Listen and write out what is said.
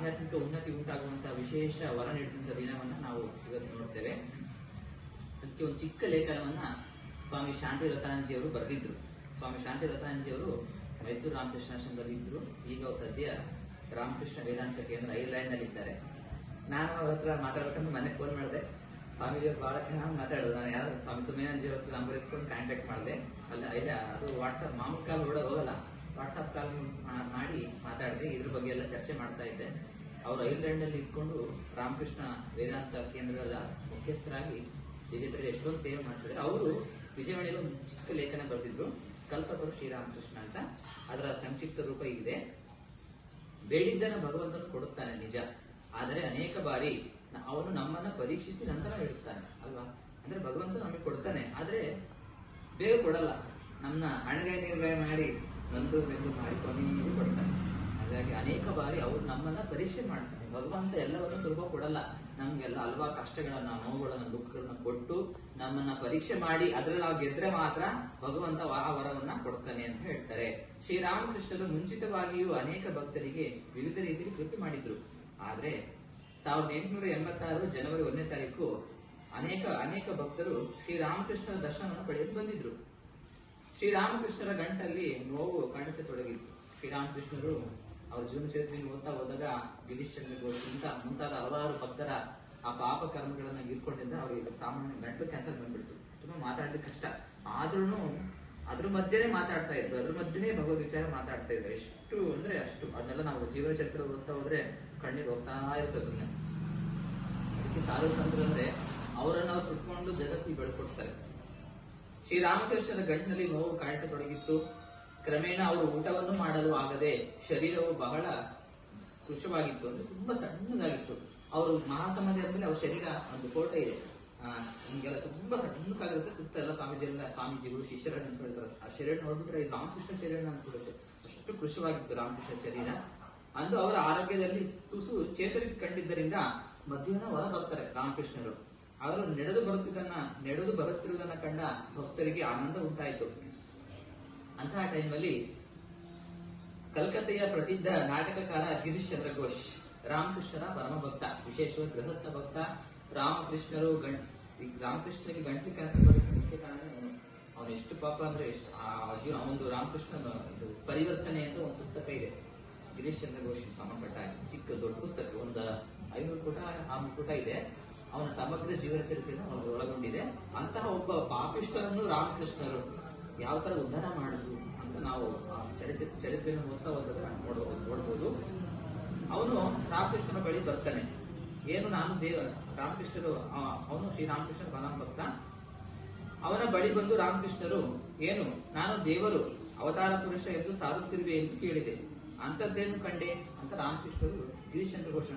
ಆಧ್ಯಾತ್ಮಿಕ ಉನ್ನತಿ ಉಂಟಾಗುವಂತಹ ವಿಶೇಷ ವರ ನೀಡಿದಂತಹ ದಿನವನ್ನ ನಾವು ಇವತ್ತು ನೋಡ್ತೇವೆ. ಅದಕ್ಕೆ ಒಂದು ಚಿಕ್ಕ ಲೇಖನವನ್ನ ಸ್ವಾಮಿ ಶಾಂತಿ ರತಾಂಜಿಯವರು ಬರೆದಿದ್ರು. ಸ್ವಾಮಿ ಶಾಂತಿ ರತಾಂಜಿಯವರು ಮೈಸೂರು ರಾಮಕೃಷ್ಣ ಆಶ್ರಮದಲ್ಲಿ ಇದ್ರು. ಈಗ ಸದ್ಯ ರಾಮಕೃಷ್ಣ ವೇದಾಂತ ಕೇಂದ್ರ ಐರ್ಲ್ಯಾಂಡ್ ನಲ್ಲಿ ಇದ್ದಾರೆ. ನಾನು ಅವ್ರ ಹತ್ರ ಮಾತಾಡ್ಕೊಂಡು ಮನೆಗೆ ಫೋನ್ ಮಾಡಿದೆ. ಸ್ವಾಮಿಜಿಯವರು ಬಹಳ ಚೆನ್ನಾಗಿ ಮಾತಾಡೋದು. ನಾನು ಯಾರು ಸ್ವಾಮಿ ಸುಮೇನಾಜಿ ಅವ್ರ ನಂಬರ್ ಇಸ್ಕೊಂಡು ಕಾಂಟ್ಯಾಕ್ಟ್ ಮಾಡಿದೆ. ಇಲ್ಲ ಅದು ವಾಟ್ಸ್ಆಪ್ ಮಾಮೂಲು ಕಾಲ್ ಹೋಗಲ್ಲ, ವಾಟ್ಸ್ಆಪ್ ಕಾಲ್ ಮಾಡಿ ಮಾತಾಡಿದೆ. ಇದ್ರ ಬಗ್ಗೆ ಎಲ್ಲ ಚರ್ಚೆ ಮಾಡ್ತಾ ಇದ್ದೆ. ಅವರು ಐರ್ಲ್ಯಾಂಡ್ ನಲ್ಲಿ ಇಟ್ಕೊಂಡು ರಾಮಕೃಷ್ಣ ವೇದಾಂತ ಕೇಂದ್ರದ ಮುಖ್ಯಸ್ಥರಾಗಿ ವಿಜೇತರಿಗೆ ಎಷ್ಟೊಂದು ಸೇವೆ ಮಾಡ್ತಾರೆ. ಅವರು ವಿಜಯವಾಣಿಯಲ್ಲಿ ಒಂದು ಚಿಕ್ಕ ಲೇಖನ ಬರೆದಿದ್ರು, ಕಲ್ಪತರು ಶ್ರೀರಾಮಕೃಷ್ಣ ಅಂತ. ಅದರ ಸಂಕ್ಷಿಪ್ತ ರೂಪ ಇದೆ. ಬೇಡಿದ್ದನ್ನು ಭಗವಂತನು ಕೊಡುತ್ತಾನೆ ನಿಜ, ಆದರೆ ಅನೇಕ ಬಾರಿ ಅವನು ನಮ್ಮನ್ನ ಪರೀಕ್ಷಿಸಿ ನಂತರ ಇಡುತ್ತಾನೆ ಅಲ್ವಾ. ಅಂದ್ರೆ ಭಗವಂತ ನಮಗೆ ಕೊಡ್ತಾನೆ, ಆದ್ರೆ ಬೇಗ ಕೊಡಲ್ಲ. ನನ್ನ ಅಣಗಾಯಿ ನೀರ್ಗಾಯ ಮಾಡಿ ನಂದು ಬೆಂದು ಮಾಡಿ ಕೊನೆಗೂ ಕೊಡ್ತಾನೆ. ಹಾಗಾಗಿ ಅನೇಕ ಬಾರಿ ಅವ್ರು ನಮ್ಮನ್ನ ಪರೀಕ್ಷೆ ಮಾಡ್ತಾನೆ. ಭಗವಂತ ಎಲ್ಲವನ್ನೂ ಸುಲಭ ಕೊಡಲ್ಲ. ನಮ್ಗೆಲ್ಲ ಹಲ್ವಾ ಕಷ್ಟಗಳನ್ನ, ನೋವುಗಳನ್ನ, ದುಃಖಗಳನ್ನ ಕೊಟ್ಟು ನಮ್ಮನ್ನ ಪರೀಕ್ಷೆ ಮಾಡಿ ಅದ್ರಲ್ಲಿ ನಾವು ಗೆದ್ರೆ ಮಾತ್ರ ಭಗವಂತ ಆ ವರವನ್ನ ಕೊಡ್ತಾನೆ ಅಂತ ಹೇಳ್ತಾರೆ. ಶ್ರೀರಾಮಕೃಷ್ಣರು ಮುಂಚಿತವಾಗಿಯೂ ಅನೇಕ ಭಕ್ತರಿಗೆ ವಿವಿಧ ರೀತಿಯಲ್ಲಿ ಕೃಪೆ ಮಾಡಿದ್ರು. ಆದ್ರೆ 1886 ಜನವರಿ 1ನೇ ತಾರೀಕು ಅನೇಕ ಭಕ್ತರು ಶ್ರೀರಾಮಕೃಷ್ಣರ ದರ್ಶನವನ್ನು ಪಡೆಯಲು ಬಂದಿದ್ರು. ಶ್ರೀರಾಮಕೃಷ್ಣರ ಗಂಟಲ್ಲಿ ನೋವು ಕಾಣಿಸತೊಡಗಿತ್ತು. ಶ್ರೀರಾಮಕೃಷ್ಣರು ಅವ್ರ ಜೀವನ ಚರಿತ್ರೆ ಓದ್ತಾ ಹೋದಾಗ ಗಿರೀಶ್ ಚಂದ್ರ ಘೋಷ್ ಮುಂತಾದ ಹಲವಾರು ಭಕ್ತರ ಆ ಪಾಪ ಕರ್ಮಗಳನ್ನ ಇಟ್ಕೊಂಡಿದ್ದ ಅವ್ರಿಗೆ ಸಾಮಾನ್ಯ ಗಂಟು ಕ್ಯಾನ್ಸರ್ ಬಂದ್ಬಿಡ್ತು. ತುಂಬಾ ಮಾತಾಡ್ಲಿಕ್ಕೆ ಕಷ್ಟ. ಆದ್ರೂ ಅದ್ರ ಮಧ್ಯೆನೇ ಮಾತಾಡ್ತಾ ಇದ್ರು, ಅದ್ರ ಮಧ್ಯೆನೇ ಭಗವದ್ ವಿಚಾರ ಮಾತಾಡ್ತಾ ಇದ್ರು. ಎಷ್ಟು ಅಂದ್ರೆ ಅಷ್ಟು. ಅದನ್ನೆಲ್ಲ ನಾವು ಜೀವನ ಚರಿತ್ರೆ ಓದ್ತಾ ಹೋದ್ರೆ ಕಣ್ಣೀರು ಹೋಗ್ತಾ ಇರ್ತದೆ. ಅದಕ್ಕೆ ಸಾಧು ಸಂತರು ಅಂದ್ರೆ ಅವರನ್ನ ಅವ್ರು ಸುಟ್ಕೊಂಡು ಜಗತ್ತಿಗೆ ಬೆಳ್ಕೊಡ್ತಾರೆ. ಶ್ರೀರಾಮಕೃಷ್ಣರ ಗಂಟಿನಲ್ಲಿ ನೋವು ಕಾಣಿಸತೊಡಗಿತ್ತು. ಕ್ರಮೇಣ ಅವರು ಊಟವನ್ನು ಮಾಡಲು ಆಗದೆ ಶರೀರವು ಬಹಳ ಕೃಶವಾಗಿತ್ತು, ಅಂದ್ರೆ ತುಂಬಾ ಸಣ್ಣದಾಗಿತ್ತು. ಅವರು ಮಹಾಸಮಾಧಿ ಆದ್ಮೇಲೆ ಅವ್ರ ಶರೀರ ಒಂದು ಫೋಟೋ ಇದೆ, ನಿಮ್ಗೆಲ್ಲ ತುಂಬಾ ಸಣ್ಣಕ್ಕಾಗಿರುತ್ತೆ. ಸುತ್ತ ಎಲ್ಲ ಸ್ವಾಮೀಜಿಗಳು ಶಿಷ್ಯರನ್ನು ನಿಂತ್ಕೊಳ್ತಾರೆ. ಆ ಶರೀರ ನೋಡ್ಬಿಟ್ರೆ ಇದು ರಾಮಕೃಷ್ಣ ಶರೀರ ಅನ್ಕೊಡುತ್ತೆ. ಅಷ್ಟು ಕೃಶವಾಗಿತ್ತು ರಾಮಕೃಷ್ಣ ಶರೀರ. ಅಂದು ಅವರ ಆರೋಗ್ಯದಲ್ಲಿ ತುಸು ಚೇತರಿಕೆ ಕಂಡಿದ್ದರಿಂದ ಮಧ್ಯಾಹ್ನ ಹೊರಗೋಗ್ತಾರೆ ರಾಮಕೃಷ್ಣರು. ಅವರು ನಡೆದು ಬರುತ್ತಿರುವುದನ್ನ ಕಂಡ ಭಕ್ತರಿಗೆ ಆನಂದ ಉಂಟಾಯಿತು. ಅಂತಹ ಟೈಮಲ್ಲಿ ಕಲ್ಕತ್ತೆಯ ಪ್ರಸಿದ್ಧ ನಾಟಕಕಾರ ಗಿರೀಶ್ ಚಂದ್ರ ಘೋಷ್ ರಾಮಕೃಷ್ಣರ ಪರಮ ಭಕ್ತ, ವಿಶೇಷವಾಗಿ ಗೃಹಸ್ಥ ಭಕ್ತ. ರಾಮಕೃಷ್ಣನಿಗೆ ಗಂಟ್ಲು ಕ್ಯಾನ್ಸರ್ ಬರೋಕ್ಕೆ ಮುಖ್ಯ ಕಾರಣ ಅವನು ಎಷ್ಟು ಪಾಪ ಅಂದ್ರೆ ಒಂದು ರಾಮಕೃಷ್ಣ ಪರಿವರ್ತನೆ ಅಂತ ಒಂದು ಪುಸ್ತಕ ಇದೆ, ಗಿರೀಶ್ ಚಂದ್ರ ಘೋಷ್ ಸಂಬಂಧಪಟ್ಟ ಚಿಕ್ಕ ದೊಡ್ಡ ಪುಸ್ತಕ, ಒಂದು 500 ಪುಟ 600 ಪುಟ ಇದೆ. ಅವನ ಸಮಗ್ರ ಜೀವನ ಚರಿತ್ರೆಯನ್ನು ಒಳಗೊಂಡಿದೆ. ಅಂತಹ ಒಬ್ಬ ಪಾಪಿಷ್ಠರನ್ನು ರಾಮಕೃಷ್ಣರು ಯಾವ ತರ ಉದ್ಧಾರ ಮಾಡಿದ್ರು ಅಂತ ನಾವು ಚರಿತ್ರೆಯನ್ನು ಓದ್ತಾ ಹೋದಾಗ ನೋಡ್ಬೋದು. ಅವನು ರಾಮಕೃಷ್ಣನ ಬಳಿ ಬರ್ತಾನೆ. ಏನು ನಾನು ರಾಮಕೃಷ್ಣರು, ಅವನು ಶ್ರೀರಾಮಕೃಷ್ಣರ ಪರಮ ಭಕ್ತ. ಅವನ ಬಳಿ ಬಂದು ರಾಮಕೃಷ್ಣರು, ಏನು ನಾನು ದೇವರು ಅವತಾರ ಪುರುಷ ಎಂದು ಸಾರುತ್ತಿರುವೆ ಎಂದು ಕೇಳಿದೆ, ಅಂತದ್ದೇನು ಕಂಡೆ ಅಂತ ರಾಮಕೃಷ್ಣರು ಗಿರೀಶ್ ಚಂದ್ರ ಘೋಷ್